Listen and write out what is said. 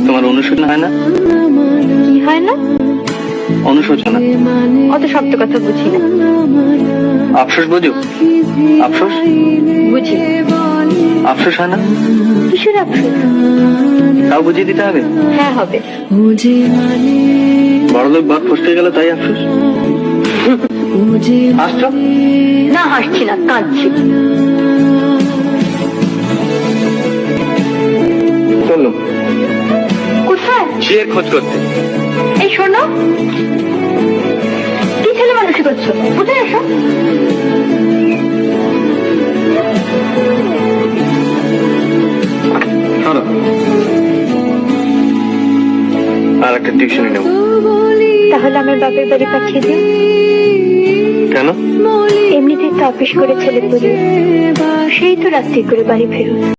তোমার অনুশোচনা হয় না? কি হয় না? অনুশোচনা। অত শব্দ কথা বুঝি না। আফসোস বোঝো? আফসোস বুঝি। আফসোস হয় না? কিসের আফসোস? তাও বুঝিয়ে দিতে হবে। হ্যাঁ হবে। বড়লোক বাদ ফসকে গেল তাই আফসোস? হাসছো? না হাসছি না, কাঁদছি। চলো কোথায়? বিয়ের খোঁজ করতে। এই শোনো, কি ছেলে মানুষই করছো? কোথায় এসো? চলো আর একটা টিউশনি নেব। তাহলে আমার বাপের বাড়ি পাঠিয়ে দিও। কেন? এমনিতেই তো অফিস করে ছেলে পড়ে, সেই তো রাত্রি করে বাড়ি ফেরো।